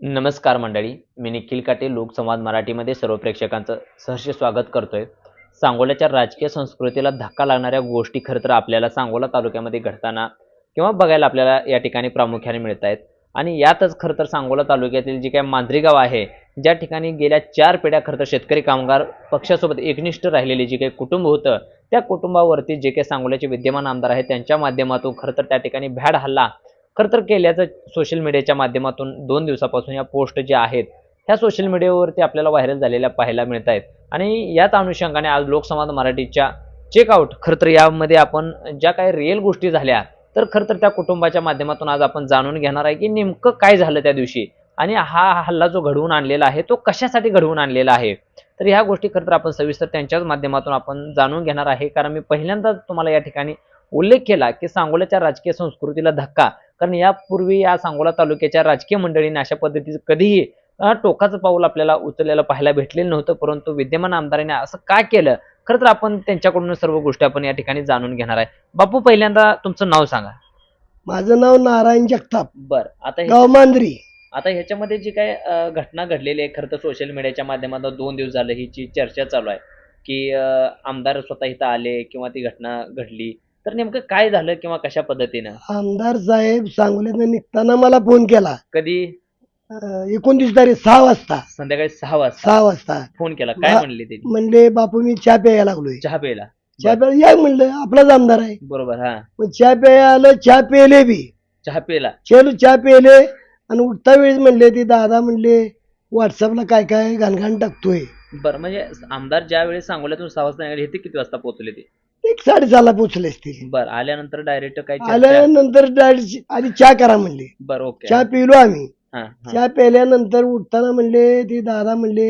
नमस्कार मंडळी, मी निखिल काटे लोकसंवाद मराठीमध्ये सर्व प्रेक्षकांचं सहर्ष स्वागत करतोय. सांगोल्याच्या राजकीय संस्कृतीला धक्का लागणाऱ्या गोष्टी खरं तर आपल्याला सांगोला तालुक्यामध्ये घडताना किंवा बघायला आपल्याला या ठिकाणी प्रामुख्याने मिळत आहेत. आणि यातच खरं तर सांगोला तालुक्यातील जे काही मांजरी गाव आहे, ज्या ठिकाणी गेल्या 4 पिढ्या खरं तर शेतकरी कामगार पक्षासोबत एकनिष्ठ राहिलेले जे काही कुटुंब होतं, त्या कुटुंबावरती जे काही सांगोल्याचे विद्यमान आमदार आहेत त्यांच्या माध्यमातून खरं तर त्या ठिकाणी भ्याड हल्ला खरं तर केल्याचं सोशल मीडियाच्या माध्यमातून 2 दिवसापासून या पोस्ट ज्या आहेत, ह्या सोशल मीडियावरती आपल्याला व्हायरल झालेल्या पाहायला मिळत आहेत. आणि याच अनुषंगाने आज लोकसंवाद मराठीच्या चेकआउट खरं तर यामध्ये आपण ज्या काही रिअल गोष्टी झाल्या, तर खरं तर त्या कुटुंबाच्या माध्यमातून आज आपण जाणून घेणार आहे, की नेमकं काय झालं त्या दिवशी आणि हा हल्ला जो घडवून आणलेला आहे, तो कशासाठी घडवून आणलेला आहे. तर ह्या गोष्टी खरं तर आपण सविस्तर त्यांच्याच माध्यमातून आपण जाणून घेणार आहे. कारण मी पहिल्यांदाच तुम्हाला या ठिकाणी उल्लेख केला, की सांगोल्याच्या राजकीय संस्कृतीला धक्का. कारण यापूर्वी या सांगोला तालुक्याच्या राजकीय मंडळींनी अशा पद्धतीचं कधीही टोकाचं पाऊल आपल्याला उचललेलं पाहायला भेटलेलं नव्हतं. परंतु विद्यमान आमदारांनी असं का केलं? खरं तर आपण त्यांच्याकडून सर्व गोष्टी आपण या ठिकाणी जाणून घेणार आहे. बापू, पहिल्यांदा तुमचं नाव सांगा. माझं नाव नारायण जगताप, बरं, आता गाव मांजरी. आता ह्याच्यामध्ये जी काय घटना घडलेली आहे, खरं तर सोशल मीडियाच्या माध्यमातून 2 दिवस झालं हिची चर्चा चालू आहे, की आमदार स्वतः इथं आले किंवा ती घटना घडली. तर नेमकं काय झालं किंवा कशा पद्धतीनं? आमदार साहेब सांगलीतनं निघताना मला फोन केला. कधी? 29 तारीख 6 वाजता. संध्याकाळी 6 वाजता 6 वाजता फोन केला. काय म्हणले ते? म्हणले, बापू मी चहा प्यायला लागलोय. चहा प्यायला. चहा प्यायला या म्हणलं, आपलाच आमदार आहे. बरोबर. हा, मग चहा प्यायला आलं, चहा पेले बी. चहा प्यायला. चलो चहा पेले आणि उठता वेळेस म्हणले ते दादा म्हणले व्हॉट्सअपला काय काय घाणघाण टाकतोय. बरं, म्हणजे आमदार ज्या वेळेस सांगोल्यातून 6 वाजता निघाले, ते किती वाजता पोहोचले ते? 1:30ला पोचले असतील. बरं, आल्यानंतर डायरेक्ट काय चर्चा? आल्यानंतर डायरेक्ट आधी चहा करा म्हणले. बरं, ओके. चहा पिलो आम्ही. हा, हा. चहा प्यायल्यानंतर उठताना म्हणले ते दादा म्हणले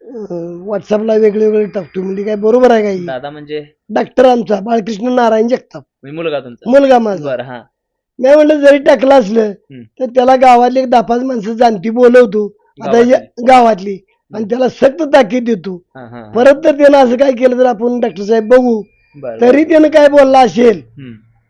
व्हॉट्सअपला वेगळे वेगळे टाकतो. म्हणजे काय बरोबर आहे काही? दादा म्हणजे डॉक्टर आमचा बाळकृष्ण नारायण जगताप, मुलगा तुमचा? मुलगा माझा. बरं. हा. मी म्हणलं जरी टाकलं असलं तर त्याला गावातली एक 10-5 माणसं जाणती बोलवतो आता गावातली आणि त्याला सक्त ताकीद देतो. हा, हा, हा. परत तर त्यानं असं काय केलं तर आपण डॉक्टर साहेब बघू. बरं. तरी त्यानं काय बोलला असेल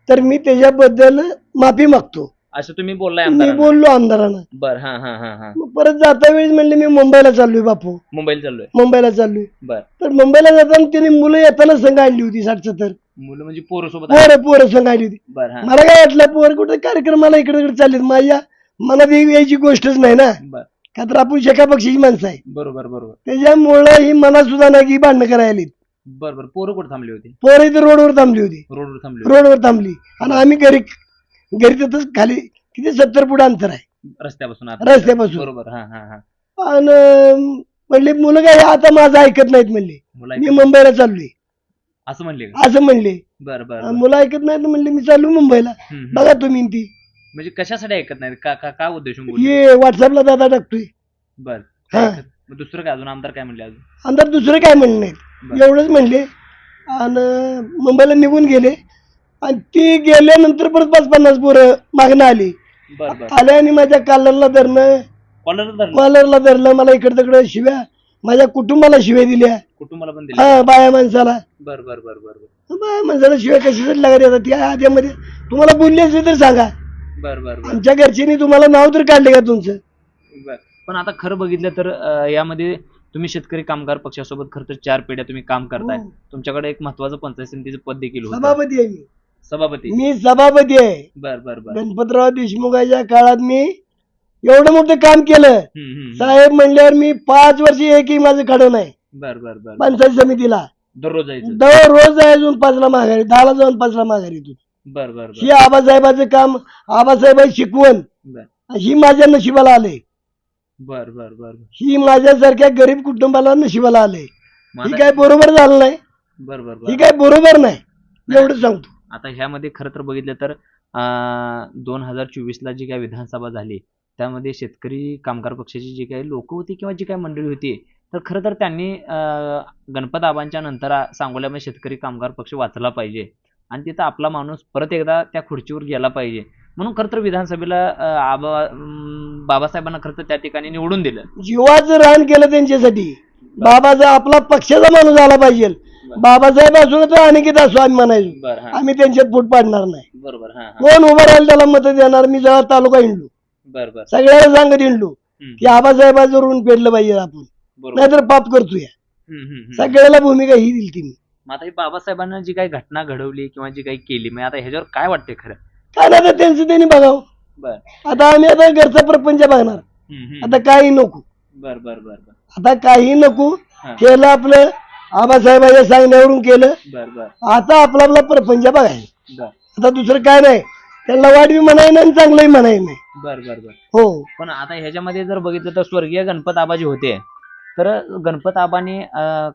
तर मी त्याच्याबद्दल माफी मागतो. असं तुम्ही बोललाय मी आमदारांना? बोललो आमदारांना. बरं. हा, हा, हा, हा. मग परत जाता वेळेस म्हणले मी मुंबईला चाललोय बापू, मुंबईला चाललोय. मुंबईला चाललोय. बरं. तर मुंबईला जाताना त्यांनी मुलं येताना संघ आणली होती 60-70 मुलं म्हणजे पोरं सोबत? पोरं संघ आणली होती. बरं. हा. मला काय वाटलं पोर कुठे कार्यक्रमाला इकडे तिकडे चाललेत, माझ्या मनात यायची गोष्टच नाही ना, बरं. का तर आपण शेका पक्षीची माणसं आहे. बरोबर, बरोबर. त्याच्यामुळं ही मनात सुद्धा नाही की भांडणं करायला आली. बरं, बरं. पोरं कुठे थांबली होती? पोरं इथं रोडवर थांबली होती. रोडवर थांबली होती. रोडवर थांबली आणि आम्ही घरी तिथंच खाली किती 70 फूट अंतर आहे रस्त्यापासून आत? रस्त्यापासून. बरोबर. हा, हा, हा. आणि म्हणले मुलं काय आता माझं ऐकत नाहीत म्हणले, मुलं मी ऐकत- मुंबईला चाललोय असं म्हणले का? असं म्हणले. बरं, बरं, बरं. मुलं ऐकत नाहीत म्हणले मी चाललो मुंबईला. हम्म. बघा तुम्ही ती म्हणजे कशासाठी ऐकत नाही? का का का उद्देशून बोलले? हे व्हॉट्सअपला दादा टाकतोय. बरं. हा. मग दुसरं काय अजून आमदार काय म्हणले अजून? अंदर दुसरं काय म्हणलं नाहीत, बरं. एवढंच म्हणले आणि मुंबईला निघून गेले. आणि ती गेल्यानंतर परत 5-50 पोरं मागणं आली. बरं, बरं. आल्या आणि माझ्या कॉलरला धरणं, कॉलर धरलं? कॉलरला धरलं, मला इकडं तिकडं शिव्या, माझ्या कुटुंबाला शिव्या दिल्या. कुटुंबाला पण दिले? हा, बाया माणसाला. बरं, बरं, बरं, बरं, बरं. बाया माणसाला शिव्या कशासाठी लागत येतात त्या आधीमध्ये? तुम्हाला बोलले असेल तर सांगा. बरं, बरं, बरं. आमच्या घरच्यांनी तुम्हाला नाव तर काढले का तुमचं? बरं. पण आता खरं बघितलं तर यामध्ये तुम्ही शेतकरी कामगार पक्षासोबत खरं तर 4 पिढ्या तुम्ही काम करताय. हो. तुमच्याकडे एक महत्वाचं पंचायत समितीचं पद देखील होतं. सभापती आहे मी. सभापती? मी सभापती आहे. बरं, बरं, बरं. गणपतराव देशमुखाच्या काळात मी एवढं मोठं काम केलं. हम्म, हम्म. साहेब म्हणल्यावर मी 5 वर्ष एकही माझं खडं नाही बरं, बरं, बरं. पंचायत समितीला. दररोज जायचं? दररोज जायचं 5ला माघारी, 10ला जाऊन 5ला माघारी येतो. बरं, बरं, ही बरं. आबासाहेबाचं काम, आबासाहेबांची शिकवण बरं, ही माझ्या नशिबाला आले. बरं, बरं, बरं. ही माझ्यासारख्या गरीब कुटुंबाला नशिबाला आले. मग ही आता- काय बरोबर झालं नाही, बरं, बरं, ही बरं. काय बरोबर नाही, एवढं सांगतो. आता ह्यामध्ये खरं तर बघितलं तर 2024ला जी काही विधानसभा झाली त्यामध्ये शेतकरी कामगार पक्षाची जी काही लोक होती किंवा जी काही मंडळी होती, तर खरं तर त्यांनी गणपत आबांच्या नंतर सांगोल्यामध्ये शेतकरी कामगार पक्ष वाचला पाहिजे आणि तिथं आपला माणूस परत एकदा त्या खुर्चीवर गेला पाहिजे म्हणून खरं तर विधानसभेला बाबासाहेबांना खरं तर त्या ठिकाणी निवडून दिलं. जीवाचं रान केलं त्यांच्यासाठी. बाबाचा आपला पक्षाचा माणूस आला पाहिजे. बाबासाहेब असो तर अनिकेत असो आम्ही म्हणायचो, बरं. हा. आम्ही त्यांच्यात फूट पाडणार नाही. बरोबर. हा, हा. कोण उभं राहील त्याला मत देणार. मी जरा तालुका हिंडलो, बरं, बरं. सगळ्याला सांगत हिंडलो, की आबासाहेबाचं ऋण फेडलं पाहिजे आपण, बरोबर. नाहीतर पाप करतोय. हम्म. सगळ्याला भूमिका ही दिली मी. मग आता ही बाबासाहेबांना जी काही घटना घडवली किंवा जी काही केली, मग आता ह्याच्यावर काय वाटतंय खरं? काय नाही, आता त्यांचं त्यांनी बघावं. बर आता आम्ही आता घरचा प्रपंच बघणार. आता काही नको, बर बर बर बर आता काही नको. हा. केलं आपलं, आबासाहेबांच्या सांगण्यावरून केलं. बर बर आता आपला आपला प्रपंच बघायचा. बर आता दुसरं काय नाही. त्यांना वाईट बी म्हणाय नाही आणि चांगलंही म्हणाय नाही. बर बर बर हो, पण आता ह्याच्यामध्ये जर बघितलं तर स्वर्गीय गणपत आबाजी होते, तर गणपत आबाने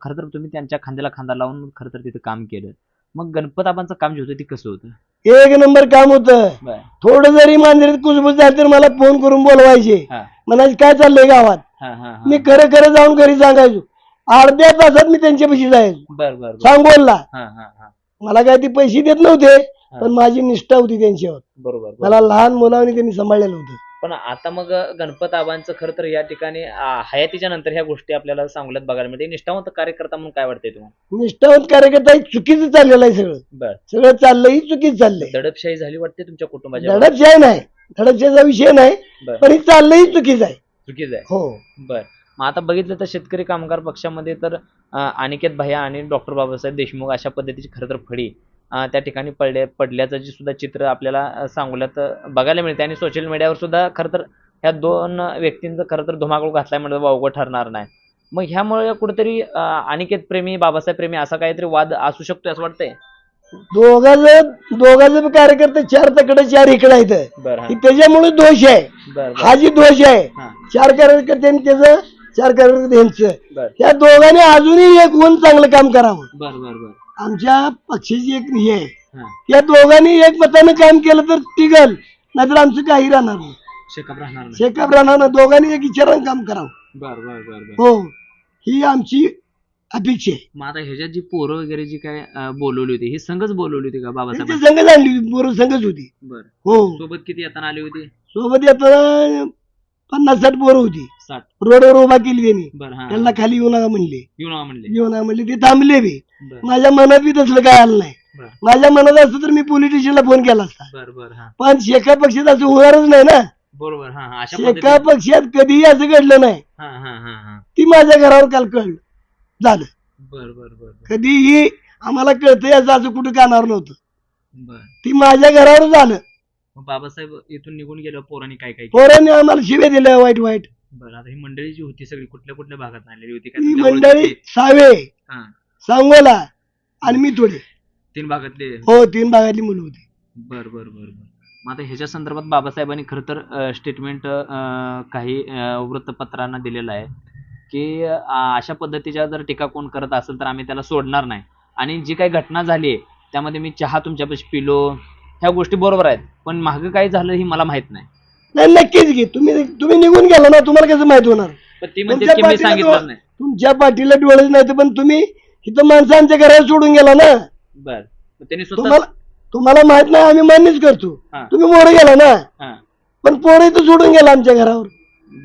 खरं तर तुम्ही त्यांच्या खांद्याला खांदा लावून खरं तर तिथे काम केलं. मग गणपत आबांचं काम जे होतं ते कसं होतं? एक नंबर काम होतं. बर थोडं जरी मांजरीत कुजबूज झालं तर मला फोन करून बोलवायचे, हा म्हणायचे काय चाललंय गावात. हा हा मी खरं खरं जाऊन घरी सांगायचो. अर्ध्या तासात मी त्यांच्यापाशी जायचो बर बर बर सांगोलला. हा हा हा मला काय ते पैसे देत नव्हते, पण माझी निष्ठा होती त्यांच्यावर. बरोबर मला लहान मुलांनी त्यांनी सांभाळलेलं होतं. पण आता मग गणपत आबांचं खरं तर या ठिकाणी हयातीच्या नंतर ह्या गोष्टी आपल्याला सांगल्यात बघायला मिळते. निष्ठावंत कार्यकर्ता म्हणून काय वाटतंय तुम्हाला? निष्ठावंत कार्यकर्ता ही चुकीचं चाललेलं आहे. सगळं बर सगळं चाललंय चुकीचं चाललंय. दडपशाही झाली वाटते तुमच्या कुटुंबाच्या? धडकशाही नाही, धडकशाहीचा विषय नाही, बर पण ही चाललंय चुकीचं आहे. चुकीच आहे. हो, बर मग आता बघितलं तर शेतकरी कामगार पक्षामध्ये तर अनिकेत भैया आणि डॉक्टर बाबासाहेब देशमुख अशा पद्धतीची खरं तर फळी त्या ठिकाणी पडल्याचं जे सुद्धा चित्र आपल्याला सांगोल्यात बघायला मिळते. आणि सोशल मीडियावर सुद्धा खरं तर ह्या दोन व्यक्तींचं खरं तर धुमाकूळ घातलाय म्हणजे वावगं ठरणार नाही. मग ह्यामुळे कुठेतरी अनिकेत प्रेमी बाबासाहेब प्रेमी असा काहीतरी वाद असू शकतो असं वाटतंय? दोघांचं कार्यकर्ते चार तकडे चार इकडे आहेत. बरं ही त्याच्यामुळे दोष आहे. बर हा जी दोष आहे, हा. चार कार्यकर्त्यांनी त्याचं, चार कार्यकर्ते यांचं. बर त्या दोघांनी अजूनही एक होऊन चांगलं काम करावं. बर बर बर आमच्या पक्षाची एक हे आहे, हा या दोघांनी एक मतानं काम केलं तर टिकल, नाहीतर आमचं काही राहणार नाही. शेकअप राहणार नाही. शेकअप राहणार नाही. दोघांनी एक विचारानं काम करावं. बर बर बर बर हो, ही आमची अपेक्षा आहे. मग आता ह्याच्यात जी पोरं वगैरे जी काय बोलवली होती, ही संघच बोलवली होती का बाबासाहेब? त्यांची संघच आणली होती, पोरं संघच होती. बर हो, सोबत किती येताना आली होती? सोबत येताना 50-60 पोरं होती. 60. रोडवर उभा केली त्यांनी. बर हा त्यांना खाली येऊ नका म्हणले, येऊ नका म्हणले. येऊ नका म्हणले. ते थांबले बी. बर माझ्या मनात बी तसलं काय आलं नाही. बर माझ्या मनात असतं तर मी पोलीस स्टेशनला फोन केला असता. बर बर हा पण शेका पक्षात असं होणारच नाही ना. बरोबर हा हा अशा शेका पद्धतीने पक्षात कधीही असं घडलं नाही. हा हा हा हा ती माझ्या घरावर काल कळलं झालं. बर बर बर बर कधीही आम्हाला कळतंय असं कुठं कानावर नव्हतं. बर ती माझ्या घरावर झालं. मग बाबासाहेब इथून निघून गेल्यावर पोरांनी काय काय केलं? पोरांनी आम्हाला शिव्या दिल्या वाईट वाईट. बरं आता ही मंडळी जी होती सगळी कुठल्या कुठल्या भागात आणलेली होती? काय ती तुमच्या मंडळी ओळखीची? सावे, हा सांगोला आणि मी थोडे. 3 भागातले. हो, 3 भागातली मुलं होती. बर बर बर बर मग आता ह्याच्या संदर्भात बाबासाहेबांनी खरं तर स्टेटमेंट काही वृत्तपत्रांना दिलेलं आहे की अशा पद्धतीच्या जर टीका कोण करत असेल तर आम्ही त्याला सोडणार नाही. आणि जी काही घटना झाली त्यामध्ये मी चहा तुमच्यापाशी पिलो, ह्या गोष्टी बरोबर आहेत, पण मागं काय झालं ही मला माहित नाही. नाही, नक्कीच घे. तुम्ही निघून गेला ना, तुम्हाला कसं माहित होणार? पण ती म्हणजे तुमच्या की मी पाठीला सांगितलं नाही. तुमच्या पाठीला डोळेच नाही, पण तुम्ही इथं माणसांच्या घरावर सोडून गेला ना. बर मग त्यांनी स्वतः तुम्हाला माहित नाही, आम्ही मान्यच करतो. हा. तुम्ही मोरं गेला ना, हा पण पोरं इथं सोडून गेला आमच्या घरावर.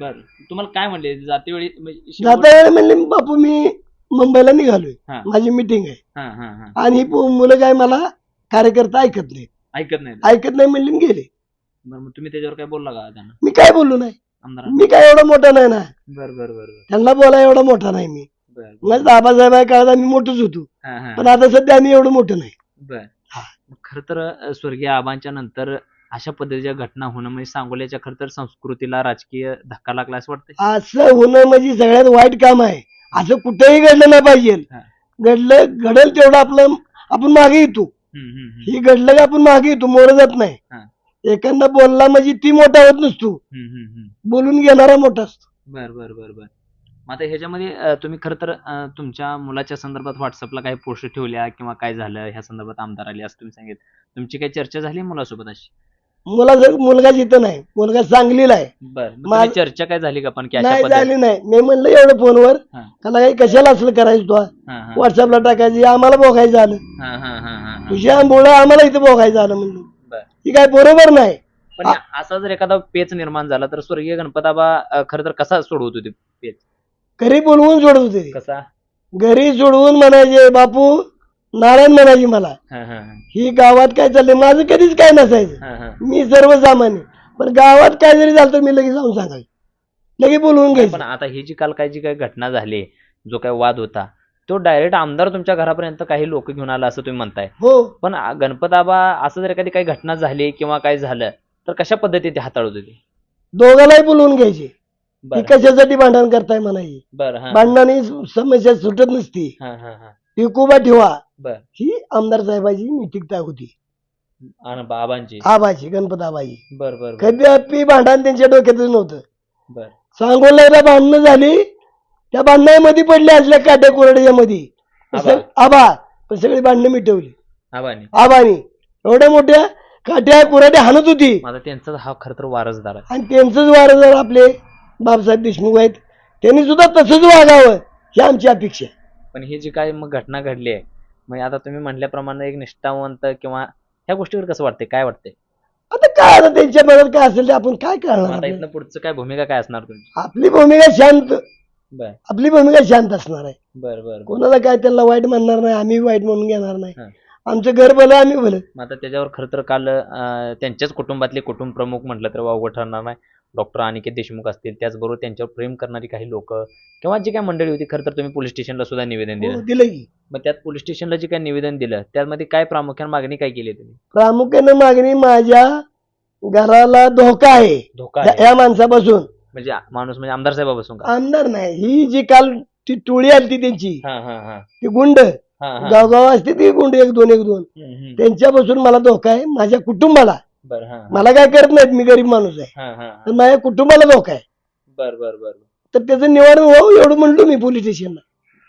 बर तुम्हाला काय म्हणले जातेवेळी म्हणजे जाता वेळी म्हणले बापू मी मुंबईला निघालोय, हा. माझी मिटिंग आहे. हा हा हा आणि ही मुलं काय मला कार्यकर्ता ऐकत नाही, ऐकत नाही. ऐकत नाही म्हणले आणि गेले. बरं मग तुम्ही त्याच्यावर काय बोलला का त्यांना मी काय बोललो नाही. आमदार? मी काय एवढा मोठा नाही ना, बर बर बर त्यांना बोला एवढा मोठा नाही मी. बर मग बाबासाहेब काळात आम्ही मोठंच होतो, हा हा पण आता सध्या आम्ही एवढं मोठं नाही. बर हा. मग खरं तर स्वर्गीय आबांच्या नंतर अशा पद्धतीच्या घटना होणं म्हणजे सांगोल्याच्या खरं तर संस्कृतीला राजकीय धक्का लागला असं वाटतंय? असं होणं म्हणजे सगळ्यात वाईट काम आहे. असं कुठेही घडलं नाही पाहिजे. हा. घडेल तेवढं आपण मागे येतो. ही घडलं का आपण मागे येतो, मोरं जात नाही. हा. एखादा बोलला म्हणजे ती मोठा होत नसतो, बोलून घेणारा मोठा असतो. बर बर बर बर मग आता ह्याच्यामध्ये तुम्ही खरं तर तुमच्या मुलाच्या संदर्भात व्हॉट्सअपला काही पोस्ट ठेवल्या किंवा काय झालं ह्या संदर्भात आमदार आले असं तुम्ही सांगितलं, तुमची काही चर्चा झाली मुलासोबत अशी? मुलगा जिथं नाही, मुलगा सांगलीला आहे. बरं चर्चा काय झाली का पण की अशा नाही पद्धती? झाली नाही. मी म्हणलं एवढं फोनवर हा. त्याला काही कशाला असलं करायचं, तो हा, हा. व्हॉट्सअपला टाकायचं, आम्हाला बघायचं आलं, हा, हा, हा, हा, हा. तुझ्या आंबोळं आम्हाला इथं बघायचं आलं म्हणलं. बरं. ही काय बरोबर नाही. पण असा जर एखादा पेच निर्माण झाला तर स्वर्गीय गणपताबा खरं तर कसा सोडवत होते पेच? घरी बोलवून सोडत होते ते. कसा? घरी सोडवून म्हणायचे बापू नारायण म्हणायची मला, हा, हा, हा. ही गावात काय चाललंय, माझं कधीच काय नसायचं, हा, हा. मी सर्वसामान्य, पण गावात काय जरी झालं तर मी लगेच जाऊन सांगायचो. लगे बोलवून पण घ्यायचं. आता ही जी काल काय जी काही घटना झाली, जो काही वाद होता, तो डायरेक्ट आमदार तुमच्या घरापर्यंत काही लोक घेऊन आला असं तुम्ही म्हणताय. हो, पण गणपत आबा असं जर एखादी काही घटना झाली किंवा काय झालं तर कशा पद्धतीने हाताळत होते? दोघालाही बोलवून घ्यायचे. ती बरं कशासाठी भांडण करताय म्हणायची. बरं हा भांडणाने समस्या सुटत नसती. हा हा हा टिकूबा ठेवा बर ही आमदार साहेबाची नैतिकता होती. आणि बाबांची आबाची, गणपत आबाई. बर बर बर कधी भांडण त्यांच्या डोक्यातच नव्हतं. बर सांगोल्याला भांडणं झाली, त्या भांडणामध्ये पडले असल्या काट्या कुरड्याच्या मध्ये आबा आबा, पण सगळी भांडणं मिटवली आबानी. आबानी. एवढ्या मोठ्या काट्या कुरड्या हाणत होती. माझा त्यांचा हा खरं तर वारसदार आहे. आणि त्यांचंच वारसदार आपले बाबासाहेब देशमुख आहेत. त्यांनी सुद्धा तसंच वागावं ही आमची अपेक्षा आहे. पण ही जी काय मग घटना घडली आहे, मग आता तुम्ही म्हटल्याप्रमाणे एक निष्ठावंत किंवा ह्या गोष्टीवर कसं वाटतंय, काय वाटतंय? आता काय, आता त्यांच्या मनात काय असेल ते आपण काय मग करणार आता आपल्याला? इथनं पुढचं काय भूमिका काय असणार तुमची? आपली भूमिका शांत, बर आपली भूमिका शांत असणार आहे. बर बर बर. कोणाला काय त्याला वाईट म्हणणार नाही, आम्ही वाईट म्हणून घेणार नाही. हा. आमचं घर भलं, आम्ही भलं. मग आता त्याच्यावर खरं तर काल त्यांच्याच कुटुंबातले कुटुंब प्रमुख म्हटलं तर वावगं ठरणार नाही, डॉक्टर अनिकेत देशमुख असतील, त्याचबरोबर त्यांच्यावर प्रेम करणारी काही लोक किंवा जी काही मंडळी होती, खरं तर तुम्ही पोलीस स्टेशनला सुद्धा निवेदन हो, दिलं. दिलं की. मग त्यात पोलीस स्टेशनला जे काही निवेदन दिलं त्यामध्ये काय प्रामुख्याने मागणी काय केली तुम्ही? प्रामुख्यानं मागणी, माझ्या घराला धोका आहे धोका आहे या माणसापासून. म्हणजे माणूस म्हणजे आमदार साहेबापासून का? आमदार नाही, ही जी काल ती टोळी आली त्यांची, हा हा हा ती गुंड हा हा गावगाव असते ती गुंड, एक दोन त्यांच्यापासून मला धोका आहे. माझ्या कुटुंबाला, बर हा मला काय करत नाहीत, मी गरीब माणूस आहे, हा हा तर माझ्या कुटुंबाला धोका आहे. बर बर बर तर त्याचं निवारण व्हावं एवढं म्हणलो मी पोलीस स्टेशनला.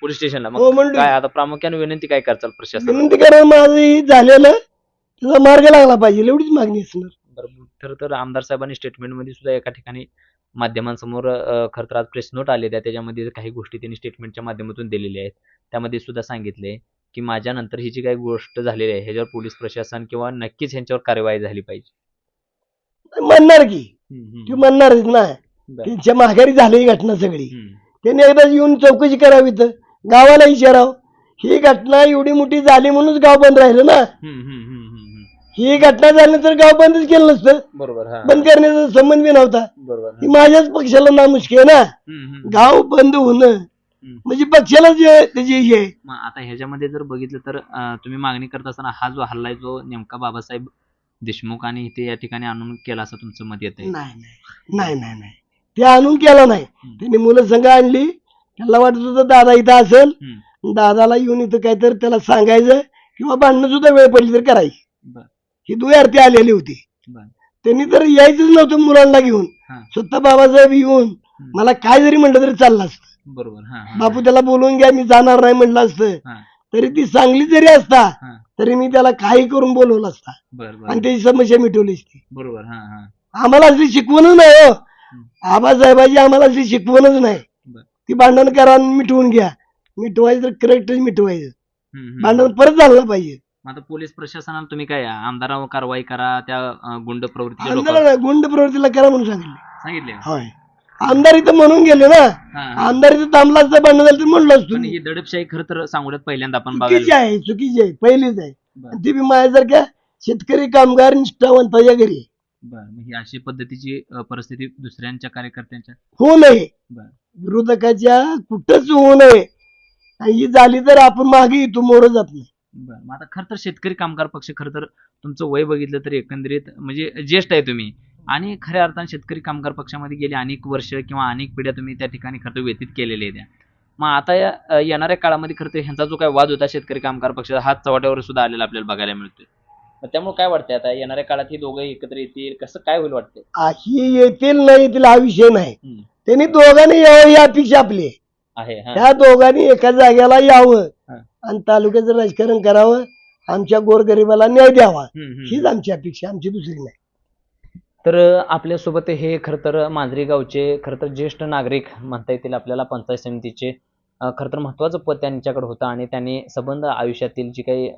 पोलीस स्टेशनला. हो, मग म्हणलो. काय आता प्रामुख्याने विनंती काय करचाल प्रशासन? विनंती करा, माझं ही झालेलं त्याचा मार्ग लागला पाहिजे, एवढीच मागणी असणार. बरोबर. खरं तर आमदार साहेबांनी स्टेटमेंटमध्ये सुद्धा एका ठिकाणी माध्यमांसमोर खरं तर आज प्रेस नोट आली आहे, त्याच्यामध्ये काही गोष्टी त्यांनी स्टेटमेंटच्या माध्यमातून दिलेल्या आहेत. त्यामध्ये सुद्धा सांगितले की माझ्यानंतर ही जी काही गोष्ट झालेली आहे ह्याच्यावर पोलीस प्रशासन किंवा नक्कीच ह्यांच्यावर कारवाई झाली पाहिजे. म्हणणार की, ती हम्म. म्हणणारच ना. बरं. त्यांच्या माघारी झाली ही घटना सगळी. हम्म. त्यांनी एकदा येऊन चौकशी करावी, तर गावाला विचारावं. ही घटना एवढी मोठी झाली म्हणूनच गाव बंद राहिलं ना. हम्म, हम्म, हम्म, हम्म, हम्म. ही घटना झाल्यानंतर गाव बंदच केलं नसतं. बरोबर हा बंद करण्याचा संबंध बी नव्हता. बरोबर ही माझ्याच पक्षाला नामुष्की आहे ना. हम्म. गाव बंद होणं म्हणजे पक्षाला जे त्याची हे आहे. मग आता ह्याच्यामध्ये जर बघितलं तर तुम्ही मागणी करत असताना हा जो हल्ला आहे जो नेमका बाबासाहेब देशमुख आणि इथे या ठिकाणी आणून केला असं तुमचं मत येत आहे? नाही नाही नाही नाही नाही, ते आणून केला नाही. त्यांनी मुलं संघ आणली, त्याला वाटत होतं दादा इथं असेल, दादाला येऊन इथं काहीतरी त्याला सांगायचं किंवा भांडणं सुद्धा वेळ पडली तर करायची. बरं ही दुयार्थी आलेली होती. बरं त्यांनी तर यायचंच नव्हतं मुलांना घेऊन. हा. स्वतः बाबासाहेब येऊन मला काय जरी म्हटलं तरी चाललं असतं. बरोबर हा हा बापू त्याला बोलवून घ्या, मी जाणार नाही म्हटलं असतं, हा तरी ती सांगली जरी असता हा तरी मी त्याला काही करून बोलवलं असता बरं आणि बरं त्याची समस्या मिटवली असती. बरोबर हा हा आम्हाला अशी शिकवणच नाही हो. आबासाहेबाची आम्हाला अशी शिकवणच नाही. बरं. ती भांडण करा आणि मिटवून घ्या. मिटवायचं तर करेक्टच मिटवायचं. हम्म. भांडण परत झालं पाहिजे. मग आता पोलीस प्रशासनाला तुम्ही काय आमदारावर कारवाई करा, त्या गुंड प्रवृत्तीच्या लोक आमदार गुंड प्रवृत्तीला करा म्हणून सांगितलं. सांगितले? होय, आमदार इथं म्हणून गेले ना. हा हा. आमदार इथं थांबला असतं, भांडण झालं तर म्हणलो असतो. पण ही दडपशाही खरं तर सांगोल्यात पहिल्यांदा आपण चुकीची बघायला. आहे, चुकीची आहे, पहिलीच आहे. बरं. आणि ती बी माझ्यासारख्या शेतकरी कामगार निष्ठावंताच्या घरी बरं मग ही अशी पद्धतीची परिस्थिती दुसऱ्यांच्या कार्यकर्त्यांच्या होऊ नये, बरं विरोधकाच्या कुठंच होऊ नये. आणि ही झाली तर आपण मागे येतो, मोर जात नाही. बरं मग आता खरं तर शेतकरी कामगार पक्ष खरं तर तुमचं वय बघितलं तर एकंदरीत म्हणजे ज्येष्ठ आहे तुम्ही आणि खऱ्या अर्थाने शेतकरी कामगार पक्षामध्ये गेली अनेक वर्ष किंवा अनेक पिढ्या तुम्ही त्या ठिकाणी खरं तर व्यतीत केलेले आहेत. मग आता या येणाऱ्या काळामध्ये खरं तर ह्यांचा जो काही वाद होता शेतकरी कामगार पक्षाचा हात चव्हाट्यावर सुद्धा आलेला आपल्याला बघायला मिळतोय. मग त्यामुळे काय वाटतंय आता येणाऱ्या काळात ही दोघं एकत्र येतील, कसं काय होईल वाटतंय? ही येतील नाही येतील हा विषय नाही. हम्म. त्यांनी दोघांनी यावं ही अपेक्षा आपली आहे. आहे हा त्या दोघांनी एका जाग्याला यावं हा. आणि तालुक्याचं राजकारण करावं, आमच्या गोरगरिबाला न्याय द्यावा, हम्म. हीच आमची अपेक्षा, आमची दुसरी नाही. तर आपल्यासोबत हे खरं तर मांजरी गावचे खरं तर ज्येष्ठ नागरिक म्हणता येतील आपल्याला, पंचायत समितीचे खरं तर महत्त्वाचं पद त्यांच्याकडे होतं आणि त्यांनी संबंध आयुष्यातील जी काही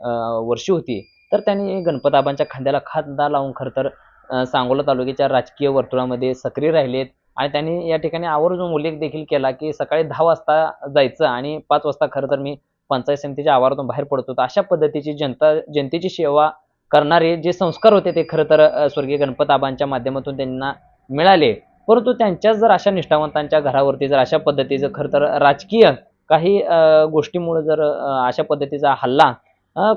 वर्षे होती तर त्यांनी गणपताबांच्या खांद्याला खांदा लावून खरं तर सांगोला तालुक्याच्या राजकीय वर्तुळामध्ये सक्रिय राहिलेत आणि त्यांनी या ठिकाणी आवर्जून उल्लेख देखील केला की सकाळी 10 वाजता जायचं आणि 5 वाजता खरं तर मी पंचायत समितीच्या आवारातून बाहेर पडत होतो. अशा पद्धतीची जनतेची सेवा करणारे जे संस्कार होते ते खरं तर स्वर्गीय गणपताबांच्या माध्यमातून त्यांना मिळाले परंतु त्यांच्याच जर अशा निष्ठावंतांच्या घरावरती जर अशा पद्धतीचं खरं तर राजकीय काही गोष्टीमुळे जर अशा पद्धतीचा हल्ला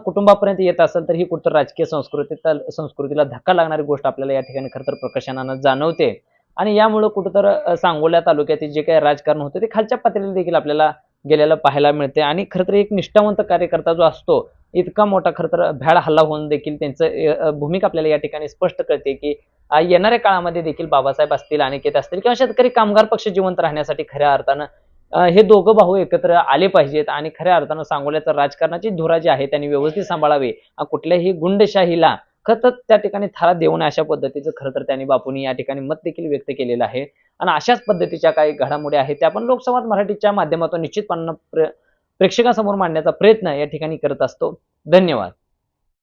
कुटुंबापर्यंत येत असेल तर ही कुठं राजकीय संस्कृतीला धक्का लागणारी गोष्ट आपल्याला या ठिकाणी खरं तर प्रकर्षानं जाणवते. आणि यामुळं कुठंतर सांगोला तालुक्यातील जे काही राजकारण होतं ते खालच्या पातळीला देखील आपल्याला गेलेलं पाहायला मिळते. आणि खरं तर एक निष्ठावंत कार्यकर्ता जो असतो, इतका मोठा खरं तर भ्याड हल्ला होऊन देखील त्यांचं भूमिका आपल्याला या ठिकाणी स्पष्ट कळते, की येणाऱ्या काळामध्ये देखील बाबासाहेब असतील, अनिकेत असतील किंवा शेतकरी कामगार पक्ष जिवंत राहण्यासाठी खऱ्या अर्थानं हे दोघं भाऊ एकत्र आले पाहिजेत आणि खऱ्या अर्थानं सांगोल्याचं राजकारणाची धुरा जी आहे त्यांनी व्यवस्थित सांभाळावी. कुठल्याही गुंडशाहीला खरं तर त्या ठिकाणी थारा देऊ नये अशा पद्धतीचं खरं तर त्यांनी बापूंनी या ठिकाणी मत देखील व्यक्त केलेलं आहे. आणि अशाच पद्धतीच्या काही घडामोडी आहेत त्या आपण लोकसंवाद मराठीच्या माध्यमातून निश्चितपणे प्रेक्षकांसमोर मांडण्याचा प्रयत्न या ठिकाणी करत असतो. धन्यवाद.